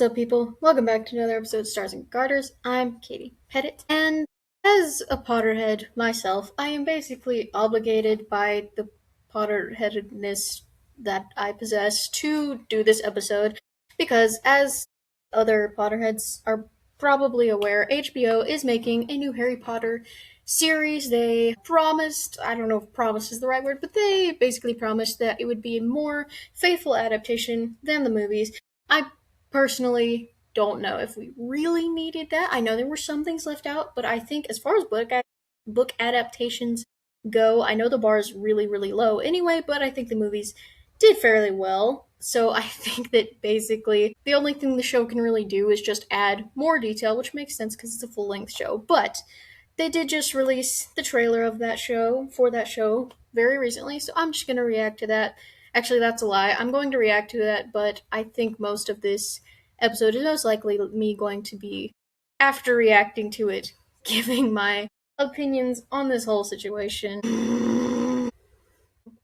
up, people? Welcome back to another episode of Stars and Garters. I'm Katie Pettit, and as a Potterhead myself, I am basically obligated by the Potterheadedness that I possess to do this episode because, as other Potterheads are probably aware, HBO is making a new Harry Potter series. They promised, I don't know if promise is the right word, but they basically promised that it would be a more faithful adaptation than the movies. I personally don't know if we really needed that. I know there were some things left out, but I think as far as book adaptations go, I know the bar is really really low anyway, but I think the movies did fairly well. So I think that basically the only thing the show can really do is just add more detail, which makes sense because it's a full-length show. But they did just release the trailer of that show for that show very recently, so I'm just going to react to that. Actually, that's a lie. I'm going to react to that, but I think most of this episode is most likely me going to be, after reacting to it, giving my opinions on this whole situation.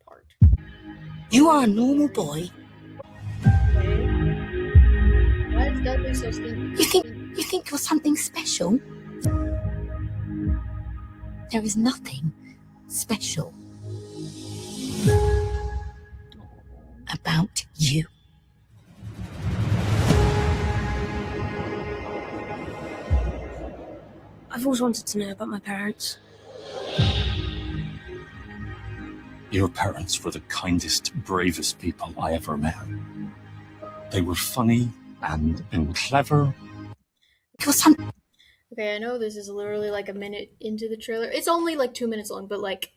Part. You are a normal boy. Okay. Why is Dudley so stinky? You think you're something special? There is nothing special about you. I've always wanted to know about my parents. Your parents were the kindest, bravest people I ever met. They were funny and clever. You're some. Okay, I know this is literally like a minute into the trailer. It's only like 2 minutes long, but like,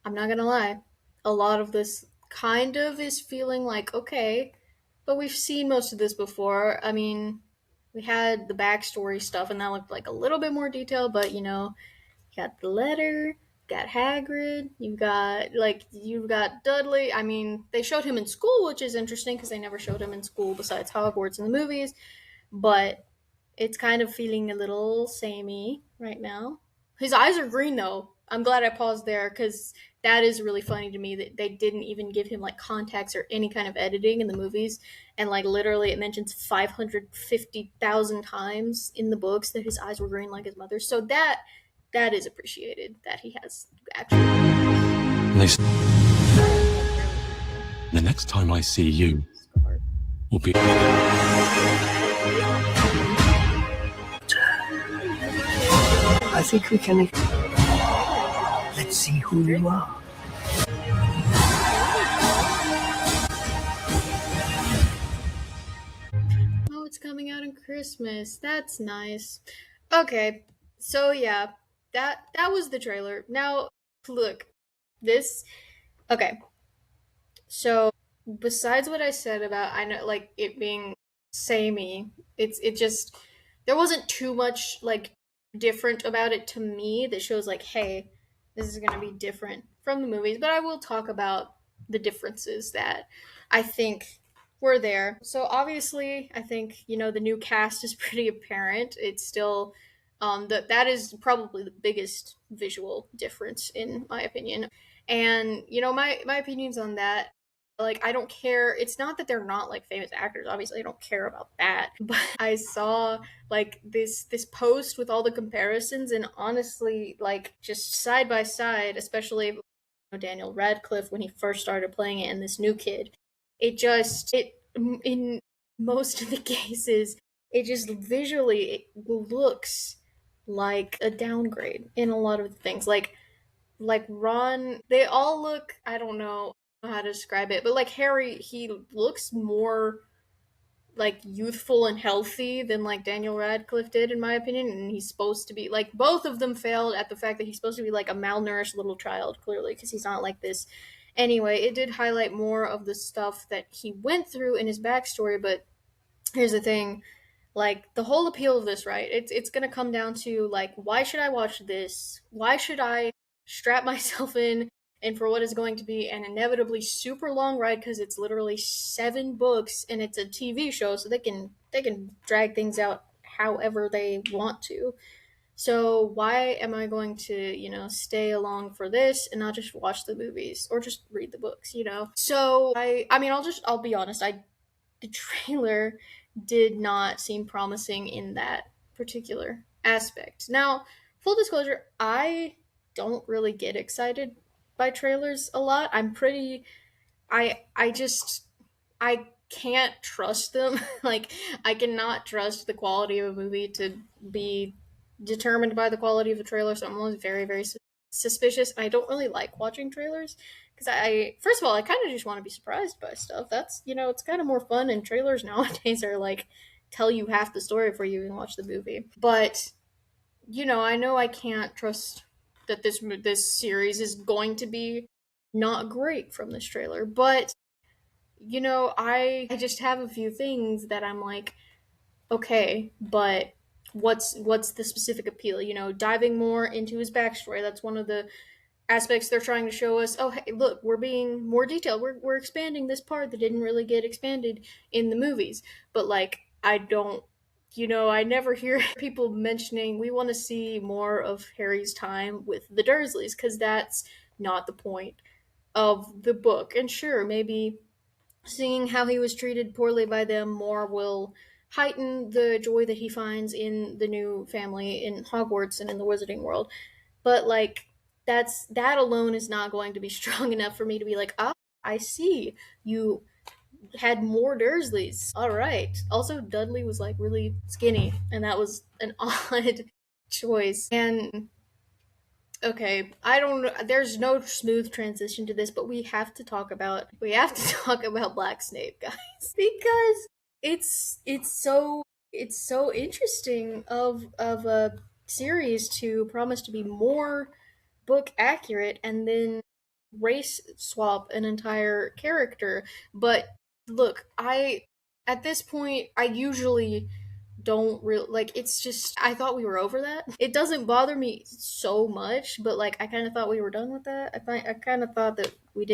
I'm not gonna lie. A lot of this kind of is feeling like, okay, but we've seen most of this before. I mean, we had the backstory stuff, and that looked like a little bit more detail, but you got the letter, got Hagrid, you've got Dudley. I mean, they showed him in school, which is interesting because they never showed him in school besides Hogwarts in the movies, but it's kind of feeling a little samey right now. His eyes are green though. I'm glad I paused there because that is really funny to me that they didn't even give him like contacts or any kind of editing in the movies. And like literally, it mentions 550,000 times in the books that his eyes were green like his mother's. So that is appreciated that he has actually. The next time I see you will be. I think we can. Let's see who you are. Oh, it's coming out on Christmas. That's nice. Okay, so yeah, that was the trailer. Now, look, this. Okay, so besides what I said about I know like it being samey, it just there wasn't too much like different about it to me that shows like, hey, this is gonna be different from the movies. But I will talk about the differences that I think were there. So obviously, I think the new cast is pretty apparent. It's still that is probably the biggest visual difference in my opinion. And my opinions on that, like, I don't care. It's not that they're not like famous actors. Obviously, I don't care about that. But I saw like this post with all the comparisons, and honestly, like just side by side, especially Daniel Radcliffe when he first started playing it, and this new kid, it in most of the cases, it just visually it looks like a downgrade in a lot of things. Like Ron, they all look, I don't know how to describe it, but like Harry, he looks more like youthful and healthy than like Daniel Radcliffe did in my opinion, and he's supposed to be like both of them failed at the fact that he's supposed to be like a malnourished little child clearly because he's not like this. Anyway, it did highlight more of the stuff that he went through in his backstory, but here's the thing, like the whole appeal of this, right? It's gonna come down to like, why should I watch this? Why should I strap myself in and for what is going to be an inevitably super long ride because it's literally 7 books and it's a TV show, so they can drag things out however they want to. So why am I going to, stay along for this and not just watch the movies or just read the books? So I mean, I'll be honest. The trailer did not seem promising in that particular aspect. Now, full disclosure, I don't really get excited by trailers a lot. I just I can't trust them. Like I cannot trust the quality of a movie to be determined by the quality of the trailer. So I'm always very suspicious. I don't really like watching trailers because I first of all I kind of just want to be surprised by stuff. That's it's kind of more fun. And trailers nowadays are like tell you half the story before you even watch the movie. But I know I can't trust that this series is going to be not great from this trailer, but I just have a few things that I'm like, okay, but what's the specific appeal? Diving more into his backstory. That's one of the aspects they're trying to show us. Oh, hey, look, we're being more detailed. We're expanding this part that didn't really get expanded in the movies. But like, I don't. I never hear people mentioning we want to see more of Harry's time with the Dursleys because that's not the point of the book. And sure, maybe seeing how he was treated poorly by them more will heighten the joy that he finds in the new family in Hogwarts and in the wizarding world. But like that alone is not going to be strong enough for me to be like, ah, I see. You had more Dursleys. All right. Also, Dudley was like really skinny, and that was an odd choice. And okay, I don't know. There's no smooth transition to this, but we have to talk about Black Snape, guys, because it's so interesting of a series to promise to be more book accurate and then race swap an entire character. But look, I at this point I usually don't really like it's just I thought we were over that. It doesn't bother me so much, but like I kind of thought we were done with that. I kind of thought that we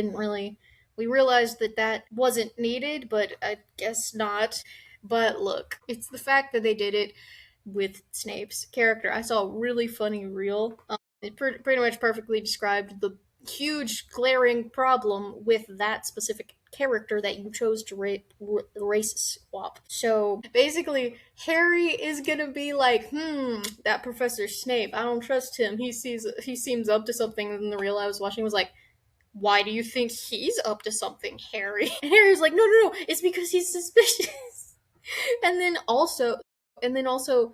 realized that that wasn't needed, but I guess not. But look, it's the fact that they did it with Snape's character. I saw a really funny reel. It pretty much perfectly described the huge glaring problem with that specific character that you chose to race swap. So basically, Harry is gonna be like, that Professor Snape, I don't trust him. He seems up to something. And the reel I was watching was like, why do you think he's up to something, Harry? And Harry's like, no, it's because he's suspicious. and then also, and then also,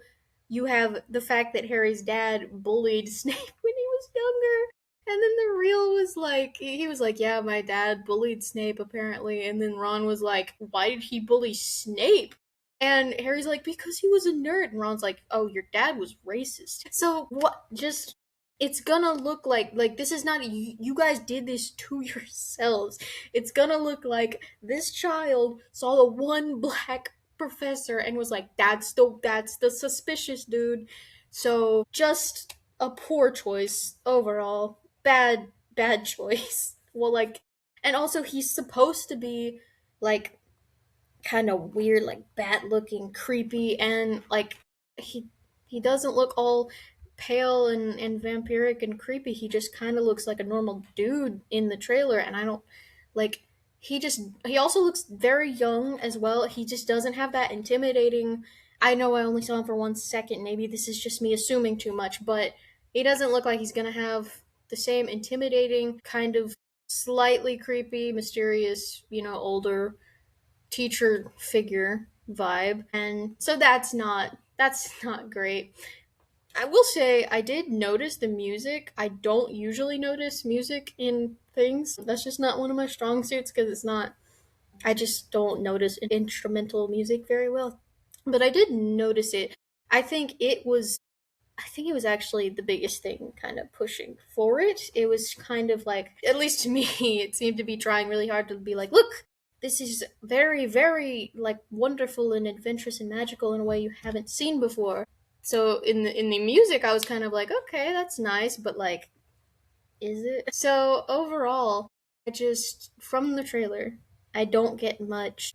you have the fact that Harry's dad bullied Snape when he was younger. And then the reel was like, he was like, yeah, my dad bullied Snape apparently. And then Ron was like, why did he bully Snape? And Harry's like, because he was a nerd. And Ron's like, oh, your dad was racist. So what? Just it's gonna look like this is not you guys did this to yourselves. It's gonna look like this child saw the one black professor and was like, that's the suspicious dude. So just a poor choice overall. Bad choice. Well, like, and also he's supposed to be like kind of weird, like bat looking, creepy, and like he he doesn't look all pale and vampiric and creepy. He just kind of looks like a normal dude in the trailer, and I don't like. He also looks very young as well. He just doesn't have that intimidating. I know I only saw him for 1 second. Maybe this is just me assuming too much, but he doesn't look like he's gonna have the same intimidating kind of slightly creepy, mysterious, older teacher figure vibe. And so that's not great. I will say I did notice the music. I don't usually notice music in things. That's just not one of my strong suits because it's not I just don't notice instrumental music very well. But I did notice it. I think it was I think it was actually the biggest thing kind of pushing for it. It was kind of like, at least to me, it seemed to be trying really hard to be like, look, this is very like wonderful and adventurous and magical in a way you haven't seen before. So in the music, I was kind of like, okay, that's nice, but like, is it? So overall, I just from the trailer, I don't get much,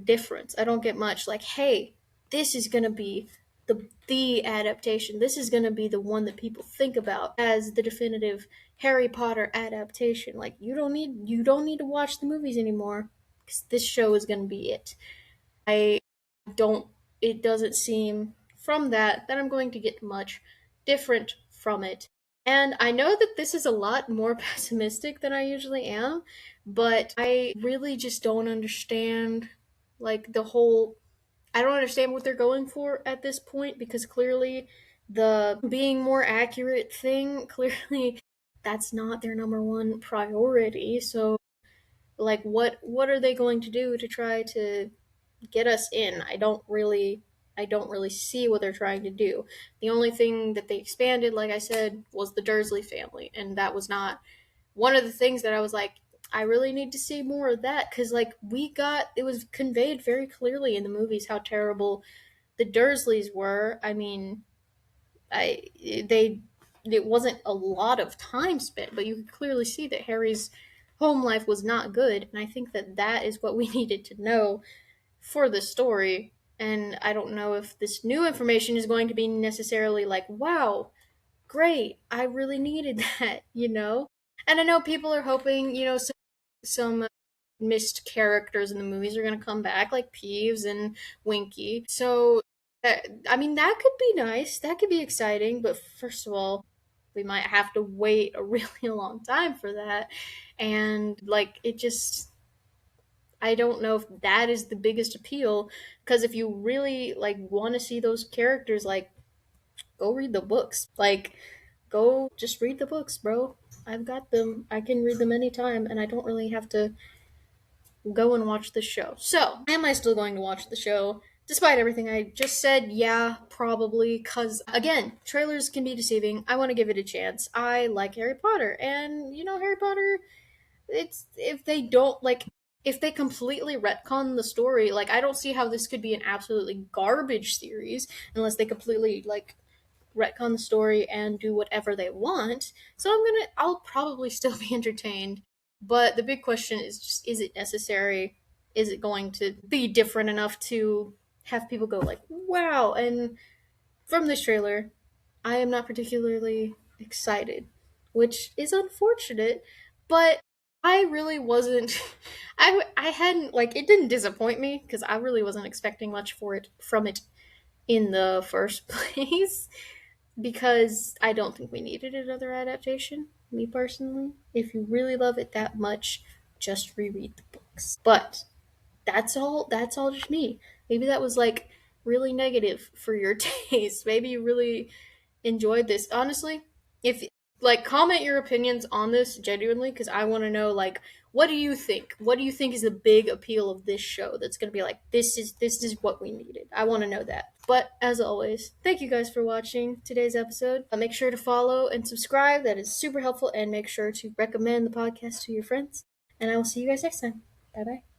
difference. I don't get much like, hey, this is gonna be the adaptation. This is gonna be the one that people think about as the definitive Harry Potter adaptation. Like you don't need to watch the movies anymore because this show is gonna be it. don't it doesn't seem from that I'm going to get much different from it. And I know that this is a lot more pessimistic than I usually am, but I really just don't understand like the whole I don't understand what they're going for at this point because clearly the being more accurate thing clearly that's not their number one priority. So like what are they going to do to try to get us in? I don't really see what they're trying to do. The only thing that they expanded, like I said, was the Dursley family, and that was not one of the things that I was like, I really need to see more of that because like we got it was conveyed very clearly in the movies how terrible the Dursleys were. I mean, I they it wasn't a lot of time spent, but you could clearly see that Harry's home life was not good, and I think that that is what we needed to know for the story. And I don't know if this new information is going to be necessarily like, wow, great, I really needed that. And I know people are hoping, some missed characters in the movies are going to come back, like Peeves and Winky. So, I mean, that could be nice. That could be exciting. But first of all, we might have to wait a really long time for that. And, like, it just. I don't know if that is the biggest appeal because if you really like want to see those characters like go read the books. Like go just read the books, bro. I've got them. I can read them anytime and I don't really have to go and watch the show. So, am I still going to watch the show? Despite everything I just said, yeah, probably, because again, trailers can be deceiving. I want to give it a chance. I like Harry Potter, and Harry Potter, it's if they don't like, if they completely retcon the story, like, I don't see how this could be an absolutely garbage series unless they completely, like, retcon the story and do whatever they want. So I'll probably still be entertained. But the big question is just, is it necessary? Is it going to be different enough to have people go like, wow? And from this trailer, I am not particularly excited, which is unfortunate, but I really wasn't I hadn't like it didn't disappoint me because I really wasn't expecting much for it from it in the first place because I don't think we needed another adaptation, me personally. If you really love it that much, just reread the books. But that's all just me. Maybe that was like really negative for your taste. Maybe you really enjoyed this. Honestly, if like comment your opinions on this genuinely because I want to know like what do you think? What do you think is the big appeal of this show that's going to be like this is what we needed. I want to know that. But as always, thank you guys for watching today's episode. Make sure to follow and subscribe. That is super helpful and make sure to recommend the podcast to your friends. And I will see you guys next time. Bye bye.